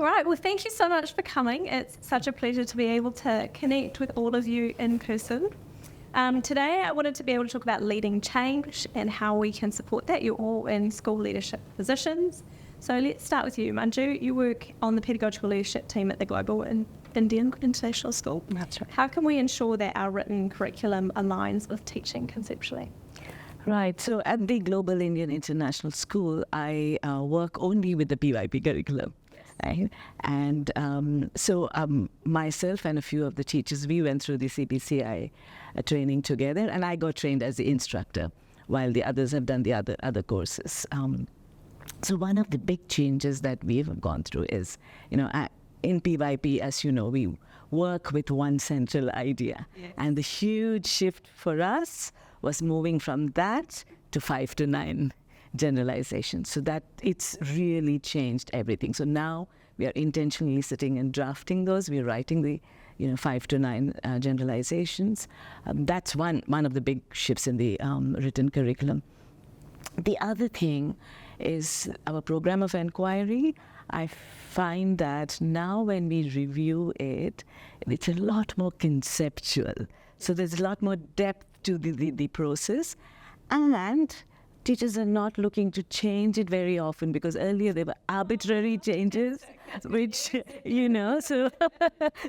right. Well, thank you so much for coming. It's such a pleasure to be able to connect with all of you in person. Today, I wanted to be able to talk about leading change and how we can support that. You're all in school leadership positions. So let's start with you, Manju. You work on the pedagogical leadership team at the Global Indian International School. That's right. How can we ensure that our written curriculum aligns with teaching conceptually? Right. So at the Global Indian International School, I work only with the PYP curriculum. Right? And myself and a few of the teachers, we went through the CPCI training together, and I got trained as the instructor, while the others have done the other courses. So one of the big changes that we've gone through is, in PYP, as you know, we work with one central idea. Yes. And the huge shift for us was moving from that to 5 to 9 generalizations. So that it's really changed everything. So now we are intentionally sitting and drafting those. We're writing the 5 to 9 generalizations. That's one of the big shifts in the written curriculum. The other thing is our program of inquiry. I find that now when we review it, it's a lot more conceptual. So there's a lot more depth to the process, and teachers are not looking to change it very often, because earlier there were arbitrary changes, which,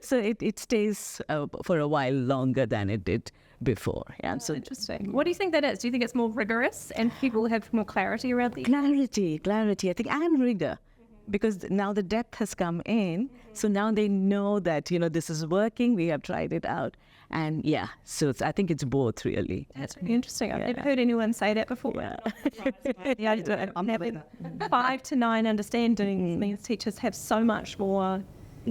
so it stays for a while longer than it did before. Yeah, so interesting. What do you think that is? Do you think it's more rigorous and people have more clarity around the clarity? I think, and rigor. Because now the depth has come in, so now they know that, this is working, we have tried it out. And so I think it's both, really. That's really interesting. I've never heard anyone say that before. I'm having 5 to 9 understanding means teachers have so much more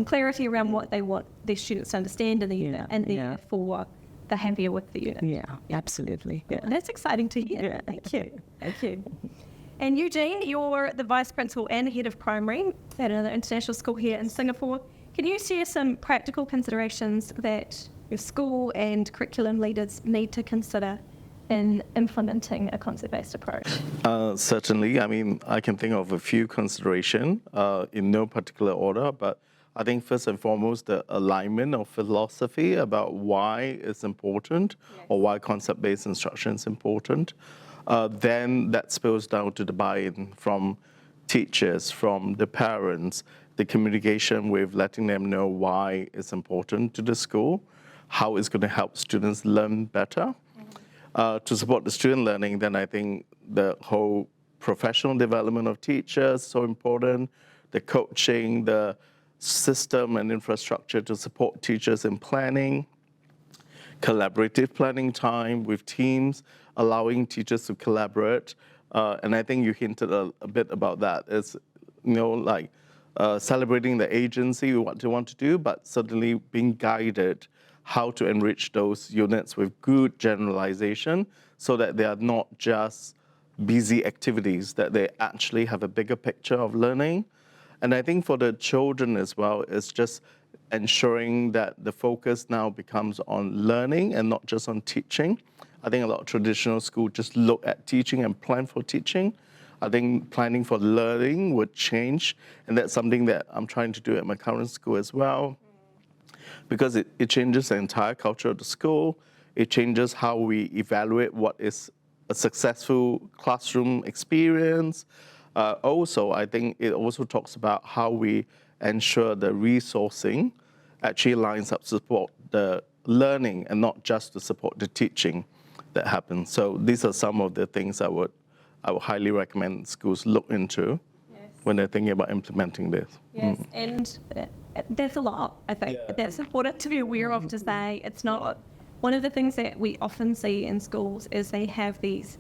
clarity around what they want their students to understand in the unit, and therefore they're happier with the unit. Yeah, absolutely. Yeah. That's exciting to hear. Yeah. Thank you. And Eugene, you're the Vice Principal and Head of Primary at another international school here in Singapore. Can you share some practical considerations that your school and curriculum leaders need to consider in implementing a concept-based approach? Certainly. I mean, I can think of a few considerations in no particular order, but I think first and foremost, the alignment of philosophy about why it's important, or why concept-based instruction is important. Then that spills down to the buy-in from teachers, from the parents, the communication with letting them know why it's important to the school, how it's going to help students learn better. To support the student learning, then I think the whole professional development of teachers is so important, the coaching, the system and infrastructure to support teachers in planning, collaborative planning time with teams, allowing teachers to collaborate. And I think you hinted a bit about that. It's, celebrating the agency, what they want to do, but certainly being guided how to enrich those units with good generalization so that they are not just busy activities, that they actually have a bigger picture of learning. And I think for the children as well, it's just ensuring that the focus now becomes on learning and not just on teaching. I think a lot of traditional schools just look at teaching and plan for teaching. I think planning for learning would change, and that's something that I'm trying to do at my current school as well, because it changes the entire culture of the school. It changes how we evaluate what is a successful classroom experience. Also, I think it also talks about how we ensure the resourcing actually lines up to support the learning and not just to support the teaching that happens. So these are some of the things I would highly recommend schools look into when they're thinking about implementing this. Yes, and there's a lot, I think. That's important to be aware of, to say it's not. One of the things that we often see in schools is they have these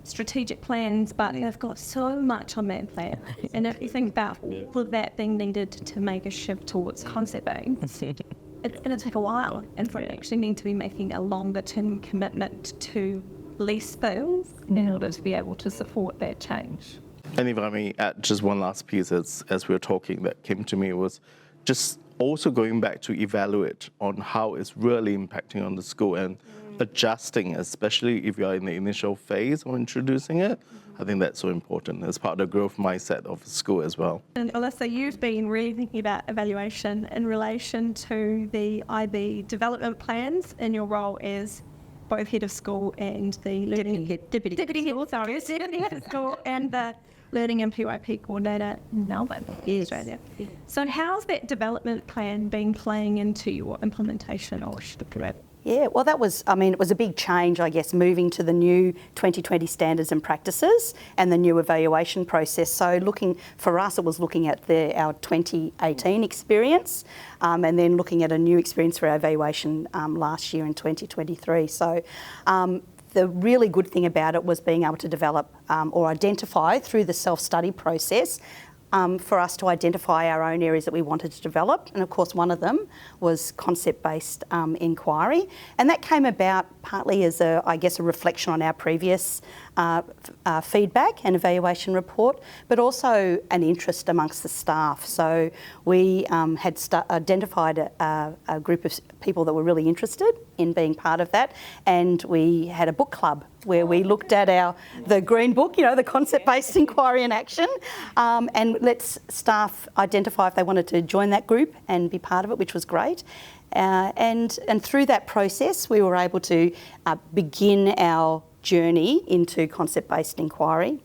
strategic plans, but they've got so much on that plan. And if you think about all of that being needed to make a shift towards concept-based, it's going to take a while. And for actually need to be making a longer-term commitment to less things in order to be able to support that change. And if I may add just one last piece as we were talking that came to me was just also going back to evaluate on how it's really impacting on the school and adjusting, especially if you're in the initial phase of introducing it, I think that's so important as part of the growth mindset of the school as well. And Alyssa, you've been really thinking about evaluation in relation to the IB development plans in your role as both head of school and the learning deputy head of school and the learning and PYP coordinator in Melbourne, Australia. So how's that development plan been playing into your implementation of the program? Yeah, well, it was a big change, I guess, moving to the new 2020 standards and practices and the new evaluation process. So for us, it was looking at our 2018 experience and then looking at a new experience for our evaluation last year in 2023. So the really good thing about it was being able to develop or identify through the self-study process for us to identify our own areas that we wanted to develop. And of course, one of them was concept-based inquiry. And that came about partly as a reflection on our previous feedback and evaluation report, but also an interest amongst the staff. So we had identified a group of people that were really interested in being part of that. And we had a book club where we looked at the green book, the concept-based inquiry in action, and let staff identify if they wanted to join that group and be part of it, which was great. And through that process, we were able to begin our journey into concept-based inquiry,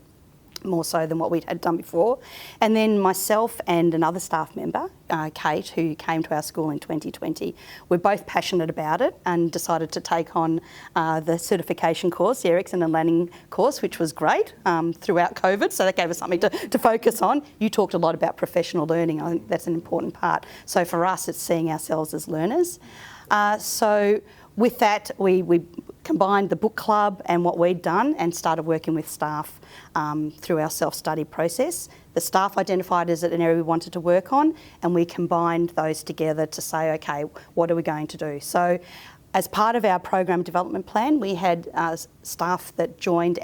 more so than what we'd had done before. And then myself and another staff member, Kate, who came to our school in 2020, we're both passionate about it and decided to take on the certification course, the Erickson and Lanning course, which was great throughout COVID, so that gave us something to focus on. You talked a lot about professional learning. I think that's an important part. So for us, it's seeing ourselves as learners. So with that, we combined the book club and what we'd done and started working with staff through our self-study process. The staff identified as an area we wanted to work on, and we combined those together to say, okay, what are we going to do? So as part of our program development plan, we had staff that joined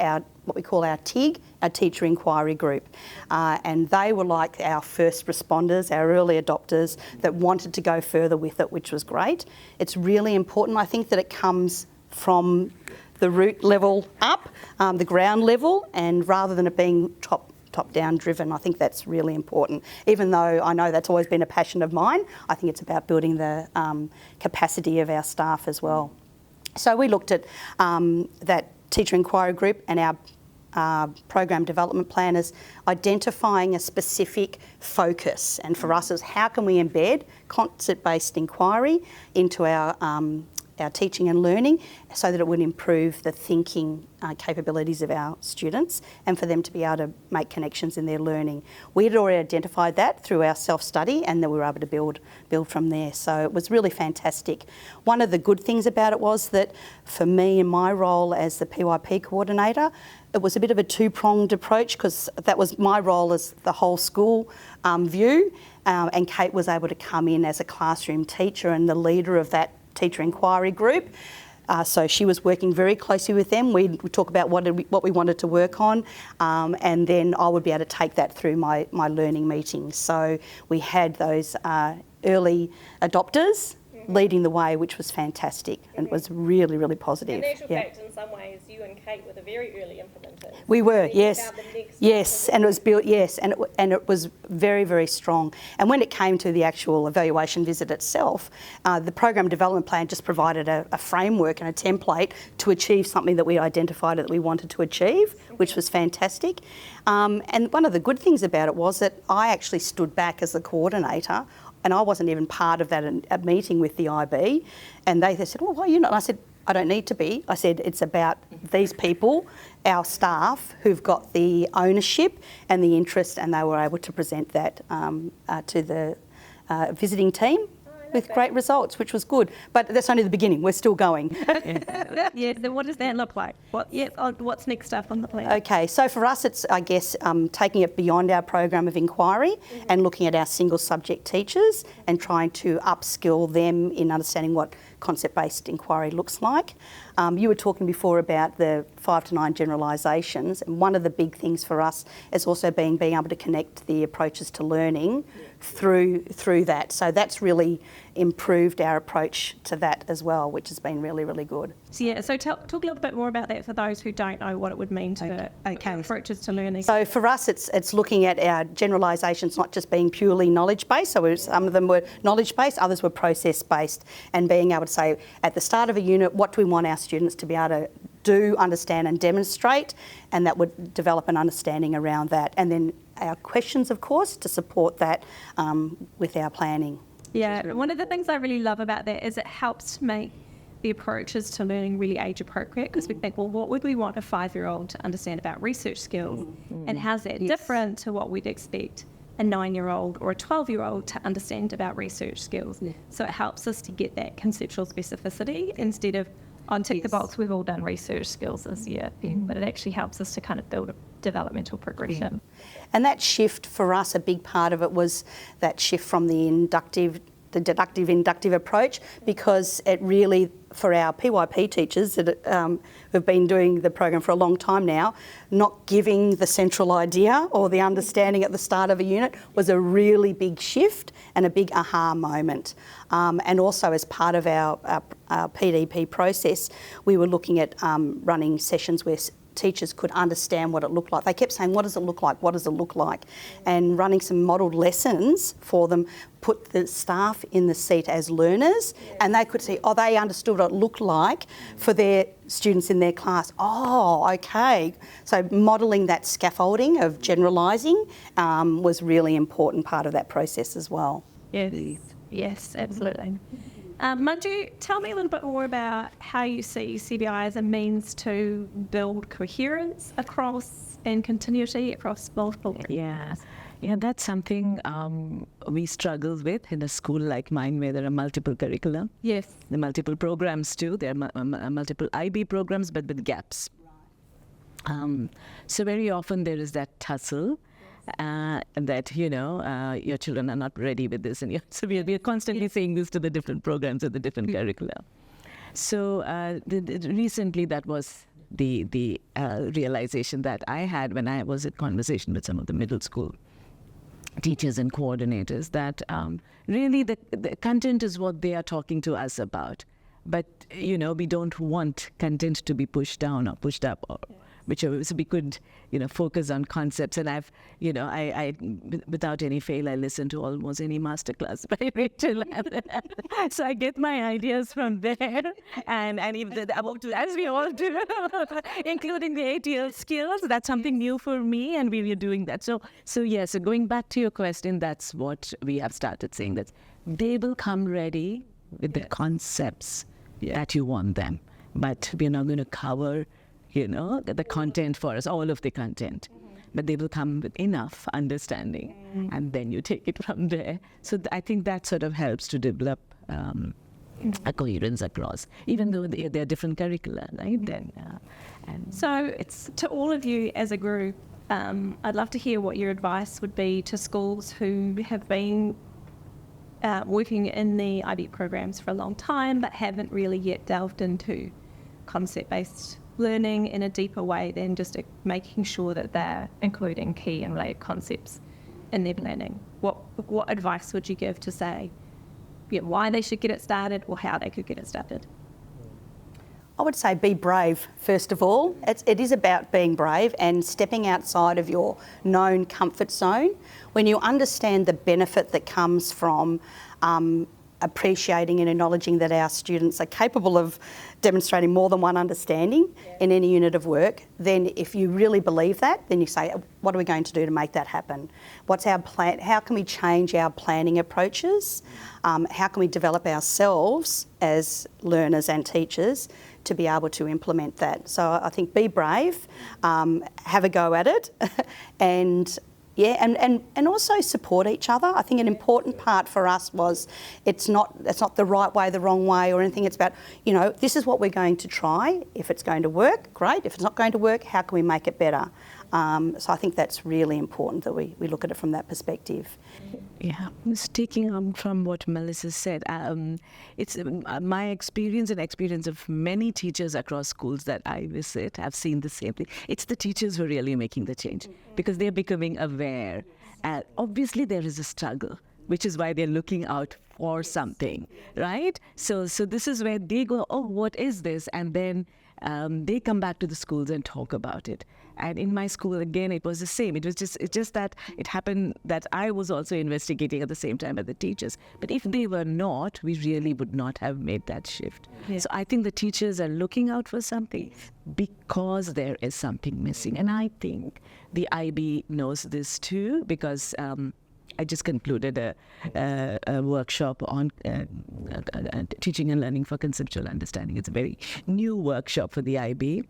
what we call our TIG, our Teacher Inquiry Group. And they were like our first responders, our early adopters that wanted to go further with it, which was great. It's really important, I think, that it comes from the root level up, the ground level, and rather than it being top-down driven, I think that's really important. Even though I know that's always been a passion of mine, I think it's about building the capacity of our staff as well. So we looked at that Teacher Inquiry Group and our program development plan as identifying a specific focus. And for us, is how can we embed concept-based inquiry into our teaching and learning so that it would improve the thinking capabilities of our students and for them to be able to make connections in their learning. We had already identified that through our self-study, and then we were able to build from there. So it was really fantastic. One of the good things about it was that for me in my role as the PYP coordinator, it was a bit of a two-pronged approach because that was my role as the whole school view, and Kate was able to come in as a classroom teacher and the leader of that Teacher Inquiry Group. So she was working very closely with them. We would talk about what we wanted to work on, and then I would be able to take that through my learning meetings. So we had those early adopters leading the way, which was fantastic, and it was really, really positive. In actual fact, in some ways, you and Kate were the very early implementers. We were, So yes. Yes, and it was built, yes, and it was very, very strong. And when it came to the actual evaluation visit itself, the program development plan just provided a framework and a template to achieve something that we identified that we wanted to achieve, which was fantastic. And one of the good things about it was that I actually stood back as the coordinator, and I wasn't even part of that meeting with the IB. And they said, well, why are you not? And I said, I don't need to be. I said, it's about these people, our staff, who've got the ownership and the interest, and they were able to present that to the visiting team with great results, which was good. But that's only the beginning. We're still going. Yeah, then what does that look like? What's next up on the plan? Okay, so for us, it's, I guess, taking it beyond our program of inquiry and looking at our single subject teachers and trying to upskill them in understanding what concept-based inquiry looks like. You were talking before about the 5 to 9 generalisations, and one of the big things for us has also been being able to connect the approaches to learning through that. So that's really improved our approach to that as well, which has been really, really good. So talk a little bit more about that for those who don't know what it would mean to approaches to learning. So for us, it's looking at our generalisations not just being purely knowledge-based, so some of them were knowledge-based, others were process-based, and being able to say at the start of a unit, what do we want our students to be able to do, understand and demonstrate, and that would develop an understanding around that. And then our questions, of course, to support that with our planning. Yeah, one of the things I really love about that is it helps to make the approaches to learning really age appropriate, because we think, well, what would we want a 5-year-old to understand about research skills, and how's that different to what we'd expect a 9-year-old or a 12-year-old to understand about research skills? So it helps us to get that conceptual specificity instead of on tick the box, we've all done research skills this year, but it actually helps us to kind of build a developmental progression. And that shift for us, a big part of it was that shift from the deductive inductive approach, because it really, for our PYP teachers that have been doing the program for a long time now, not giving the central idea or the understanding at the start of a unit was a really big shift and a big aha moment. And also as part of our PDP process, we were looking at running sessions where teachers could understand what it looked like. They kept saying, what does it look like? What does it look like? And running some modelled lessons for them put the staff in the seat as learners, and they could see, they understood what it looked like for their students in their class. Oh, okay. So modelling that scaffolding of generalising was really important part of that process as well. Yes, absolutely. Manju, tell me a little bit more about how you see CBI as a means to build coherence across and continuity across multiple areas. Yeah, that's something we struggle with in a school like mine, where there are multiple curricula. Yes. There are multiple programs too. There are multiple IB programs, but with gaps. So very often there is that tussle. That your children are not ready with this, and so we are constantly saying this to the different programs and the different curricula. So recently, that was the realization that I had when I was in conversation with some of the middle school teachers and coordinators, that really the content is what they are talking to us about, but we don't want content to be pushed down or pushed up or whichever, so we could, focus on concepts. And I've, I without any fail, I listen to almost any masterclass by Rachel. So I get my ideas from there, and even as we all do, including the ATL skills. That's something new for me, and we are doing that. So going back to your question, that's what we have started saying, that they will come ready with the concepts that you want them, but we're not going to cover the content for us, all of the content. But they will come with enough understanding, and then you take it from there. So I think that sort of helps to develop a coherence across, even though they're different curricula, right? So it's to all of you as a group, I'd love to hear what your advice would be to schools who have been working in the IB programs for a long time, but haven't really yet delved into concept-based learning in a deeper way than just making sure that they're including key and related concepts in their planning. What advice would you give to say why they should get it started or how they could get it started? I would say be brave, first of all. It is about being brave and stepping outside of your known comfort zone. When you understand the benefit that comes from appreciating and acknowledging that our students are capable of demonstrating more than one understanding in any unit of work, then if you really believe that, then you say, what are we going to do to make that happen? What's our plan? How can we change our planning approaches? How can we develop ourselves as learners and teachers to be able to implement that? So I think be brave, have a go at it, and also support each other. I think an important part for us was it's not the right way, the wrong way or anything. It's about, this is what we're going to try. If it's going to work, great. If it's not going to work, how can we make it better? So I think that's really important that we look at it from that perspective. Yeah, just taking on from what Melissa said, it's my experience and experience of many teachers across schools that I visit have seen the same thing. It's the teachers who are really making the change because they're becoming aware. Obviously, there is a struggle, which is why they're looking out for something, right? So this is where they go, oh, what is this? And then they come back to the schools and talk about it. And in my school, again, it was the same. It's just that it happened that I was also investigating at the same time as the teachers. But if they were not, we really would not have made that shift. Yeah. So I think the teachers are looking out for something because there is something missing. And I think the IB knows this too, because I just concluded a workshop on teaching and learning for conceptual understanding. It's a very new workshop for the IB.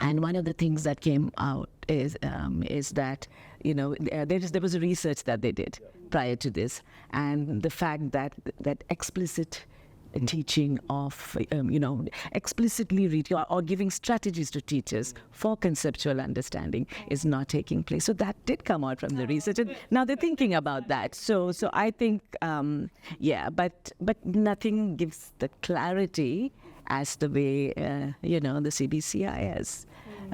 And one of the things that came out is that, there was a research that they did prior to this, and the fact that explicit teaching of, explicitly reading or giving strategies to teachers for conceptual understanding is not taking place. So that did come out from the research, and now they're thinking about that. So I think, but nothing gives the clarity as the way, the CBCI has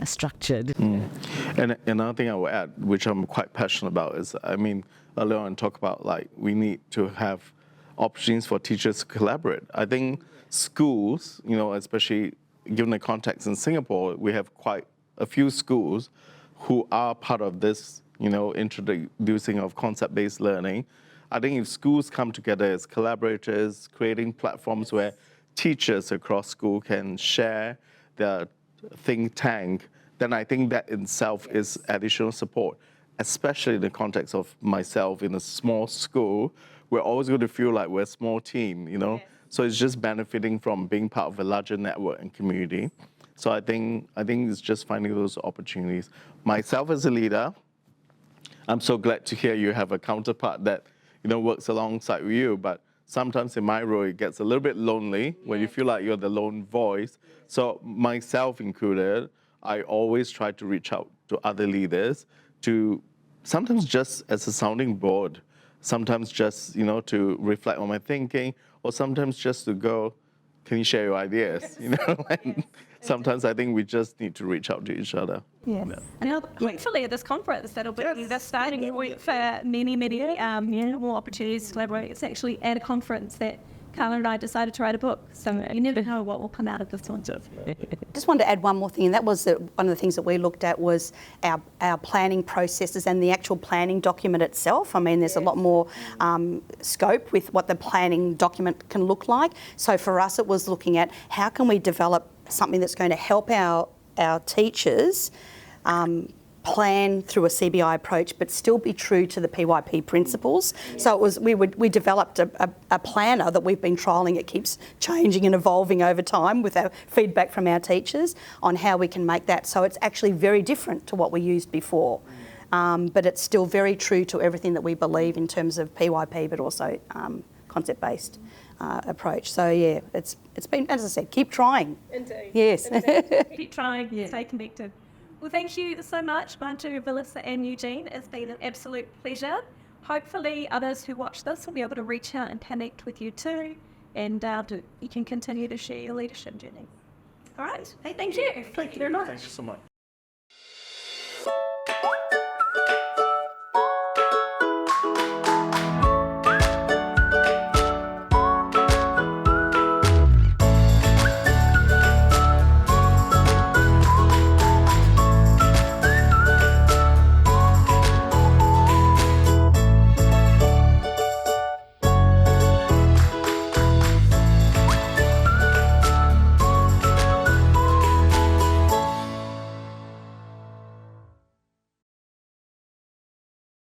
structured. And another thing I will add, which I'm quite passionate about, is, earlier on talk about we need to have opportunities for teachers to collaborate. I think schools, especially given the context in Singapore, we have quite a few schools who are part of this, introducing of concept-based learning. I think if schools come together as collaborators, creating platforms where teachers across school can share their think tank, then I think that in itself is additional support, especially in the context of myself in a small school. We're always going to feel like we're a small team, Yes. So it's just benefiting from being part of a larger network and community. So I think it's just finding those opportunities. Myself as a leader, I'm so glad to hear you have a counterpart that, works alongside with you. But sometimes in my role, it gets a little bit lonely when you feel like you're the lone voice. So myself included, I always try to reach out to other leaders to sometimes just as a sounding board, sometimes just, to reflect on my thinking, or sometimes just to go, can you share your ideas? And sometimes I think we just need to reach out to each other. Yes. And hopefully at this conference, that'll be the starting point for many, more opportunities to collaborate. It's actually at a conference that Carla and I decided to write a book, so you never know what will come out of this one. Just wanted to add one more thing, and that was that one of the things that we looked at was our planning processes and the actual planning document itself. There's a lot more scope with what the planning document can look like. So for us, it was looking at how can we develop something that's going to help our teachers plan through a CBI approach, but still be true to the PYP principles. So it was we developed a planner that we've been trialling. It keeps changing and evolving over time with our feedback from our teachers on how we can make that. So it's actually very different to what we used before, but it's still very true to everything that we believe in terms of PYP, but also concept-based approach. So yeah, it's been, as I said, keep trying. Indeed. Yes. Indeed. Keep trying, stay connected. Well, thank you so much, Manju, Melissa and Eugene. It's been an absolute pleasure. Hopefully others who watch this will be able to reach out and connect with you too, and you can continue to share your leadership journey. All right. Hey, thank you. Thank you very much. Thank you so much.